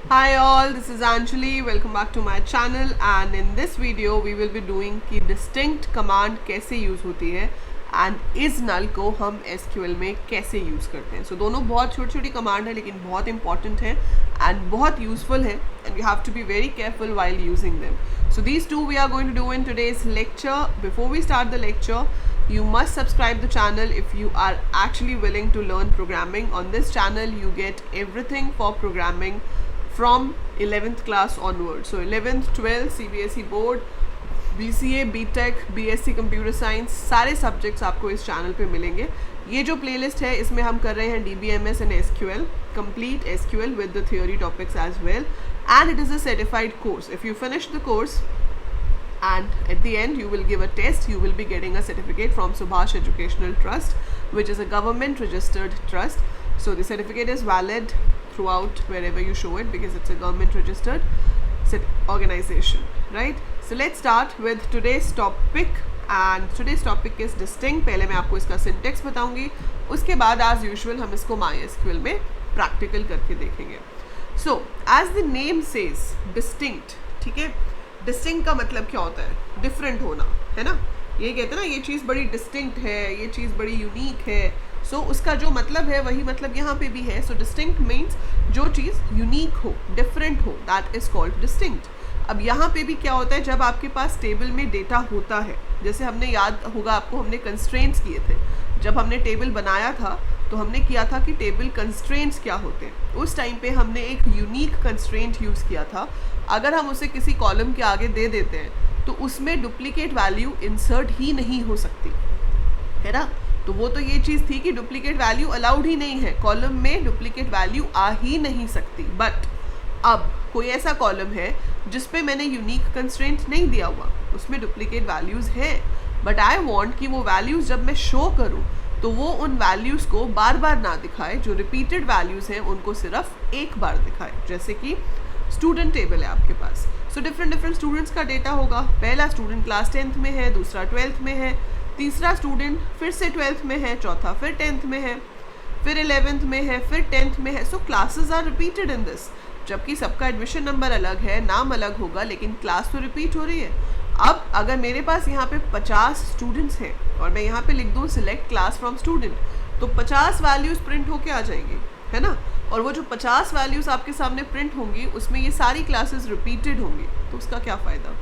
Hi all, this is Anjali. Welcome back to my channel and in this video we will be doing कि distinct command कैसे use होती है and is null को हम SQL में कैसे use करते हैं. So दोनों बहुत छोटी छोटी command है लेकिन बहुत important है and बहुत useful है and you have to be very careful while using them. So these two we are going to do in today's lecture. Before we start the lecture, you must subscribe the channel if you are actually willing to learn programming. On this channel you get everything for programming from 11th class onwards. So 11th, 12th, CBSE board, BCA, BTech, BSc computer science, सारे subjects आपको इस channel पे मिलेंगे. ये जो playlist है इसमें हम कर रहे हैं DBMS and SQL, complete SQL with the theory topics as well, and it is a certified course. If you finish the course and at the end you will give a test, you will be getting a certificate from Subhash Educational Trust, which is a government registered trust. So the certificate is valid throughout wherever you show it because it's a government registered organization, right? So let's start with today's topic, and today's topic is distinct. पहले मैं आपको इसका syntax बताऊंगी, उसके बाद as usual हम इसको MySQL में practical करके देखेंगे. So as the name says, distinct, ठीक है? डिस्टिंक्ट का मतलब क्या होता है? डिफरेंट होना, है ना? ये कहते हैं ना ये चीज़ बड़ी डिस्टिंक्ट है, ये चीज़ बड़ी यूनिक है. सो उसका जो मतलब है वही मतलब यहाँ पे भी है. सो डिस्टिंक्ट मीन्स जो चीज़ यूनिक हो, डिफरेंट हो, दैट इज कॉल्ड डिस्टिंक्ट. अब यहाँ पे भी क्या होता है, जब आपके पास टेबल में डेटा होता है, जैसे हमने याद होगा आपको, हमने कंस्ट्रेंट्स किए थे. जब हमने टेबल बनाया था तो हमने किया था कि टेबल कंस्ट्रेंट्स क्या होते हैं. उस टाइम पे हमने एक यूनिक कंस्ट्रेंट यूज़ किया था. अगर हम उसे किसी कॉलम के आगे दे देते हैं तो उसमें डुप्लीकेट वैल्यू इंसर्ट ही नहीं हो सकती, है ना? तो वो तो ये चीज़ थी कि डुप्लीकेट वैल्यू अलाउड ही नहीं है, कॉलम में डुप्लीकेट वैल्यू आ ही नहीं सकती. बट अब कोई ऐसा कॉलम है जिस पे मैंने यूनिक कंस्ट्रेंट नहीं दिया हुआ, उसमें डुप्लीकेट वैल्यूज़ हैं, बट आई वांट कि वो वैल्यूज़ जब मैं शो करूँ तो वो उन वैल्यूज़ को बार बार ना दिखाए. जो रिपीटेड वैल्यूज़ हैं उनको सिर्फ एक बार दिखाए. जैसे कि स्टूडेंट टेबल है आपके पास, सो डिफरेंट स्टूडेंट्स का डेटा होगा. पहला स्टूडेंट क्लास 10th में है, दूसरा 12th में है, तीसरा स्टूडेंट फिर से 12th में है, चौथा फिर 10th में है, फिर 11th में है, फिर 10th में है. So classes are repeated in this. जबकि सबका एडमिशन नंबर अलग है, नाम अलग होगा, लेकिन क्लास तो रिपीट हो रही है. अब अगर मेरे पास यहाँ पे 50 स्टूडेंट्स हैं और मैं यहाँ पे लिख दूँ सिलेक्ट क्लास फ्रॉम स्टूडेंट, तो 50 वैल्यूज़ प्रिंट होके आ जाएंगी, है ना? और वो जो 50 वैल्यूज़ आपके सामने प्रिंट होंगी उसमें ये सारी क्लासेस रिपीटेड होंगी. तो उसका क्या फ़ायदा?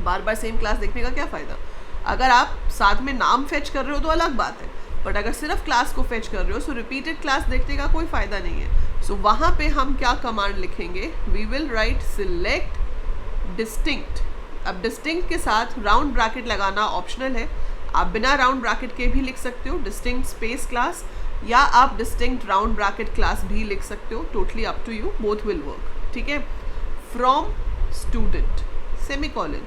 बार बार सेम क्लास देखने का क्या फ़ायदा? अगर आप साथ में नाम फेच कर रहे हो तो अलग बात है, बट अगर सिर्फ क्लास को फेच कर रहे हो, सो रिपीटेड क्लास देखने का कोई फ़ायदा नहीं है. सो वहाँ पे हम क्या कमांड लिखेंगे? We will write select distinct. अब डिस्टिंक्ट के साथ राउंड ब्रैकेट लगाना ऑप्शनल है. आप बिना राउंड ब्रैकेट के भी लिख सकते हो, डिस्टिंक्ट स्पेस क्लास, या आप डिस्टिंक्ट राउंड ब्रैकेट क्लास भी लिख सकते हो. Totally up to you, both will work, ठीक है? From student semicolon.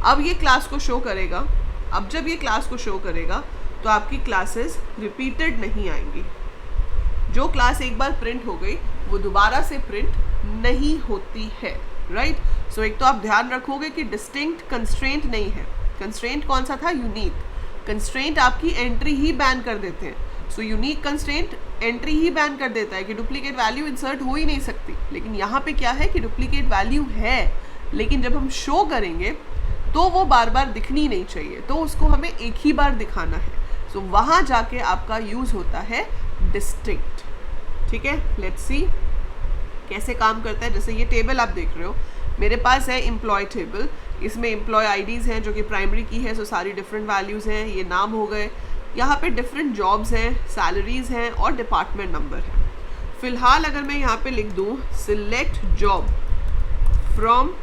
अब ये क्लास को शो करेगा. अब जब ये क्लास को शो करेगा तो आपकी क्लासेस रिपीटेड नहीं आएंगी. जो क्लास एक बार प्रिंट हो गई वो दोबारा से प्रिंट नहीं होती है, राइट? सो एक तो आप ध्यान रखोगे कि डिस्टिंक्ट कंस्ट्रेंट नहीं है. कंस्ट्रेंट कौन सा था? यूनिक. कंस्ट्रेंट आपकी एंट्री ही बैन कर देते हैं. सो यूनिक कंस्ट्रेंट एंट्री ही बैन कर देता है कि डुप्लीकेट वैल्यू इंसर्ट हो ही नहीं सकती. लेकिन यहाँ पे क्या है कि डुप्लीकेट वैल्यू है, लेकिन जब हम शो करेंगे तो वो बार बार दिखनी नहीं चाहिए, तो उसको हमें एक ही बार दिखाना है. सो वहाँ जाके आपका यूज़ होता है डिस्टिंक्ट, ठीक है? लेट्स सी कैसे काम करता है. जैसे ये टेबल आप देख रहे हो, मेरे पास है एम्प्लॉय टेबल. इसमें एम्प्लॉय आईडीज़ हैं जो कि प्राइमरी की है, सो सारी डिफरेंट वैल्यूज़ हैं. ये नाम हो गए. यहाँ पे डिफरेंट जॉब्स हैं, सैलरीज़ हैं और डिपार्टमेंट नंबर है. फ़िलहाल अगर मैं यहाँ पे लिख दूँ सिलेक्ट जॉब फ्रॉम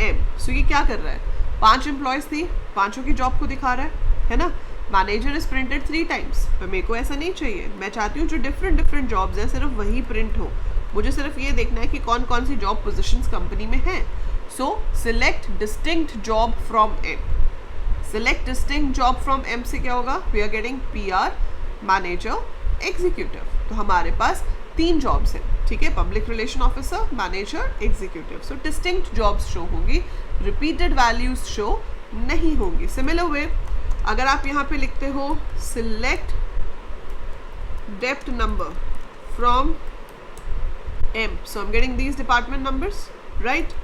एम, सो ये क्या कर रहा है? 5 एम्प्लॉयज़ थी, 5 की जॉब को दिखा रहा है ना? मैनेजर इज़ प्रिंटेड 3 टाइम्स, पर मेरे को ऐसा नहीं चाहिए. मैं चाहती हूँ जो डिफरेंट जॉब्स हैं सिर्फ वही प्रिंट हो. मुझे सिर्फ ये देखना है कि कौन कौन सी जॉब पोजीशंस कंपनी में हैं. So select distinct job from M. Select distinct job from M से क्या होगा? We are getting PR, manager, executive. तो हमारे पास 3 जॉब्स हैं, ठीक है? Public relation officer, manager, executive. So distinct jobs show होंगी, रिपीटेड वैल्यूज शो नहीं होंगी. सिमिलर वे अगर आप यहाँ पे लिखते हो select depth number from M. So I'm getting these department numbers, right?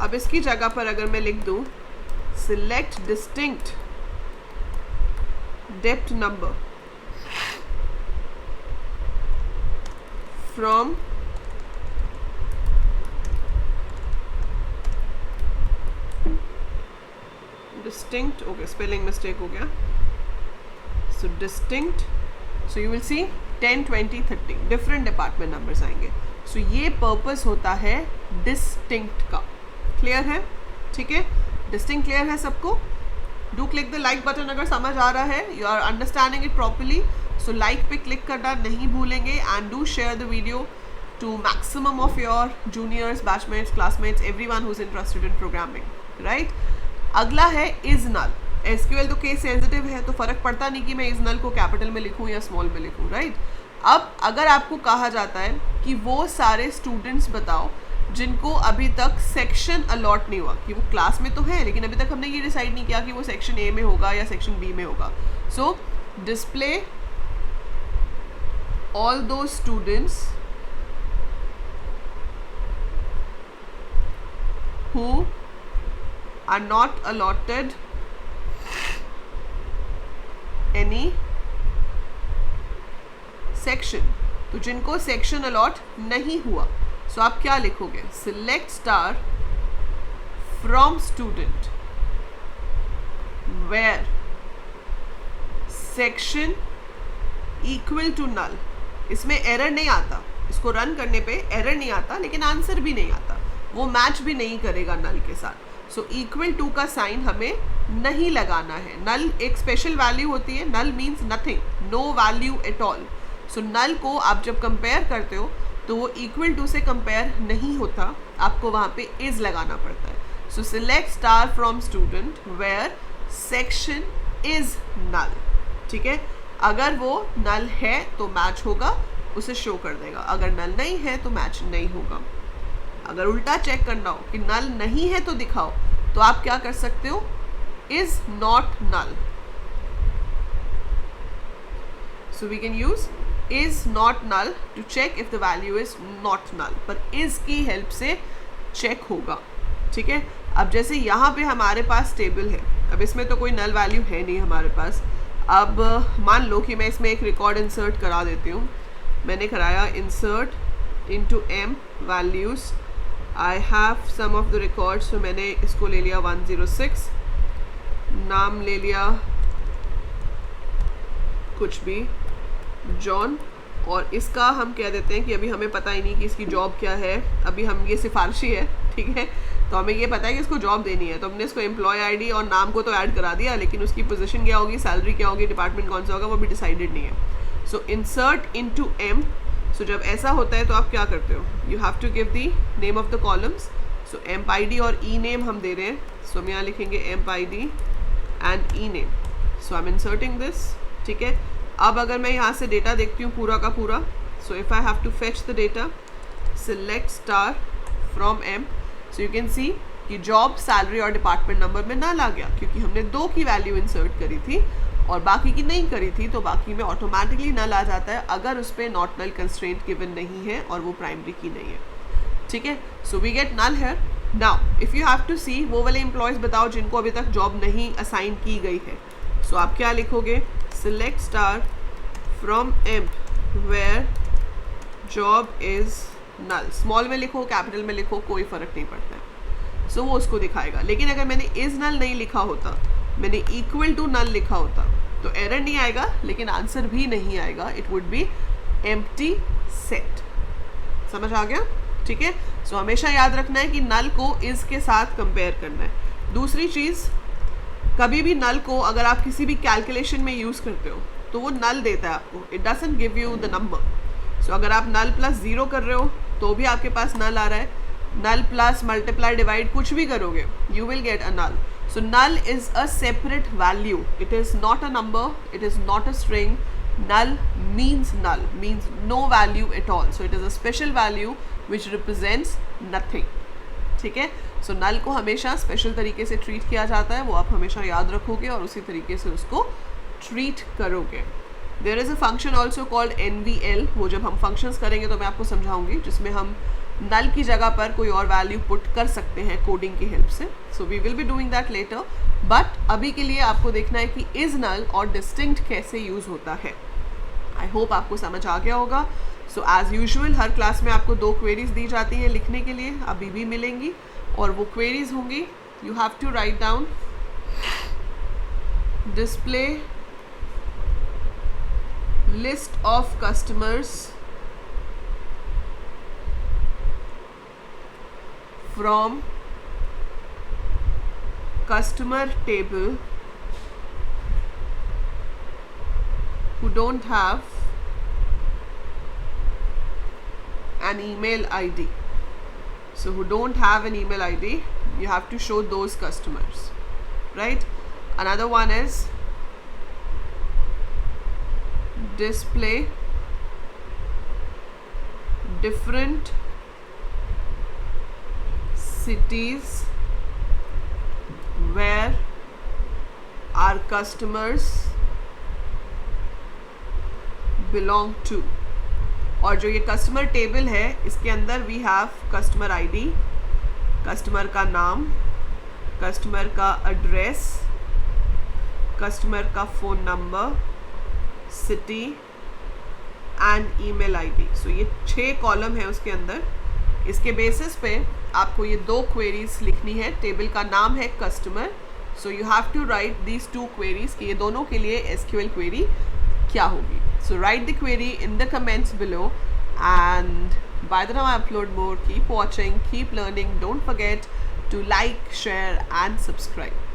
अब इसकी जगह पर अगर मैं लिख दूँ select distinct depth number from distinct, okay, spelling mistake हो गया, so distinct, so you will see 10, 20, 30 different department numbers आएंगे. So ये purpose होता है distinct का. Clear है? ठीक है, distinct clear है सबको? Do click the like button अगर समझ आ रहा है, you are understanding it properly. So like पे click करना नहीं भूलेंगे and do share the video to maximum of your juniors, batchmates, classmates, everyone who's interested in programming, right? अगला है is null. SQL तो केस सेंसिटिव है तो फर्क पड़ता नहीं कि मैं is null को कैपिटल में लिखूँ या स्मॉल में लिखूँ, राइट? अब अगर आपको कहा जाता है कि वो सारे स्टूडेंट्स बताओ जिनको अभी तक सेक्शन अलॉट नहीं हुआ, कि वो क्लास में तो है लेकिन अभी तक हमने ये डिसाइड नहीं किया कि वो सेक्शन ए में होगा या सेक्शन बी में होगा. सो display all those students who are not allotted any section. तो जिनको सेक्शन अलॉट नहीं हुआ, सो आप क्या लिखोगे? Select star from student where section equal to null. इसमें एरर नहीं आता, इसको रन करने पे एरर नहीं आता, लेकिन आंसर भी नहीं आता, वो मैच भी नहीं करेगा नल के साथ. सो इक्वल टू का साइन हमें नहीं लगाना है. नल एक स्पेशल वैल्यू होती है. Null means nothing, no value at all. So null को आप जब कंपेयर करते हो तो वो इक्वल टू से कंपेयर नहीं होता, आपको वहाँ पे इज लगाना पड़ता है. So select star from student where section is null. ठीक है, अगर वो नल है तो मैच होगा, उसे शो कर देगा. अगर नल नहीं है तो मैच नहीं होगा. अगर उल्टा चेक करना हो कि नल नहीं है तो दिखाओ, तो आप क्या कर सकते हो? Is not null. So we can use is not null to check if the value is not null. पर इज की हेल्प से चेक होगा. ठीक है, अब जैसे यहाँ पे हमारे पास टेबल है, अब इसमें तो कोई नल वैल्यू है नहीं हमारे पास. अब मान लो कि मैं इसमें एक रिकॉर्ड इंसर्ट करा देती हूँ. मैंने कराया insert into M values. I have some of the records. तो मैंने इसको ले लिया 106, नाम ले लिया कुछ भी जॉन, और इसका हम कह देते हैं कि अभी हमें पता ही नहीं कि इसकी जॉब क्या है. अभी हम ये सिफारिशी है, ठीक है, तो हमें ये पता है कि इसको जॉब देनी है. तो हमने इसको एम्प्लॉय आईडी और नाम को तो ऐड करा दिया, लेकिन उसकी पोजीशन क्या होगी, सैलरी क्या होगी, डिपार्टमेंट कौन सा होगा, वो भी डिसाइडेड नहीं है. So insert into M. So जब ऐसा होता है तो आप क्या करते हो? You have to give the name of the columns. So emp I D और ई नेम हम दे रहे हैं. सो हम यहाँ लिखेंगे amp I D and E name. So I am inserting this. ठीक है, अब अगर मैं यहाँ से डेटा देखती हूँ पूरा का पूरा, so if I have to fetch the data, select star from M. So you can see कि जॉब, सैलरी और डिपार्टमेंट नंबर में नल आ गया, क्योंकि हमने 2 की वैल्यू इंसर्ट करी थी और बाकी की नहीं करी थी. तो बाकी में ऑटोमेटिकली नल आ जाता है अगर उस पर नॉट नल कंस्ट्रेंट गिवन नहीं है और वो प्राइमरी की नहीं है. ठीक है, so we get null here. Now if you have to see, वो वाले एम्प्लॉयज़ बताओ जिनको अभी तक जॉब नहीं असाइन की गई है. सो आप क्या लिखोगे? Select star from emp where job is null. Small में लिखो, कैपिटल में लिखो, कोई फ़र्क नहीं पड़ता है. सो वो उसको दिखाएगा. लेकिन अगर मैंने इज़ नल नहीं लिखा होता, मैंने इक्वल टू नल लिखा होता, तो एरर नहीं आएगा लेकिन आंसर भी नहीं आएगा. It would be empty set. समझ आ गया? ठीक है, सो हमेशा याद रखना है कि नल को इज के साथ कंपेयर करना है. दूसरी चीज़, कभी भी नल को अगर आप किसी भी कैलकुलेशन में यूज़ करते हो तो वो नल देता है आपको. It doesn't give you the number. So अगर आप नल प्लस 0 कर रहे हो तो भी आपके पास नल आ रहा है. नल प्लस मल्टीप्लाई डिवाइड कुछ भी करोगे, you will get a null. So null is a separate value. It is not a number. It is not a string. Null means no value at all. So it is a special value which represents nothing. ठीक है, सो null को हमेशा special तरीके से treat किया जाता है. वो आप हमेशा याद रखोगे और उसी तरीके से उसको ट्रीट करोगे. There is a function also called NVL. वो जब हम functions करेंगे तो मैं आपको समझाऊंगी, जिसमें हम नल की जगह पर कोई और वैल्यू पुट कर सकते हैं कोडिंग की हेल्प से. So we will be doing that later, but अभी के लिए आपको देखना है कि इज नल और डिस्टिंक्ट कैसे यूज़ होता है. आई होप आपको समझ आ गया होगा. सो एज यूजुअल हर क्लास में आपको 2 क्वेरीज दी जाती हैं लिखने के लिए, अभी भी मिलेंगी, और वो क्वेरीज होंगी, you have to write down display list of customers from customer table who don't have an email ID. So who don't have an email ID, you have to show those customers, right? Another one is display different cities where our customers belong to. और जो ये customer table है इसके अंदर we have customer ID, customer का नाम, customer का address, customer का phone number, city and email ID. So ये 6 कॉलम है उसके अंदर. इसके बेसिस पे आपको ये 2 क्वेरीज लिखनी है. टेबल का नाम है customer, so you have to write these 2 queries कि ये दोनों के लिए एसक्यूएल क्वेरी क्या होगी. So write the query in the comments below, and by the time I upload more, keep watching, keep learning, don't forget to like, share and subscribe.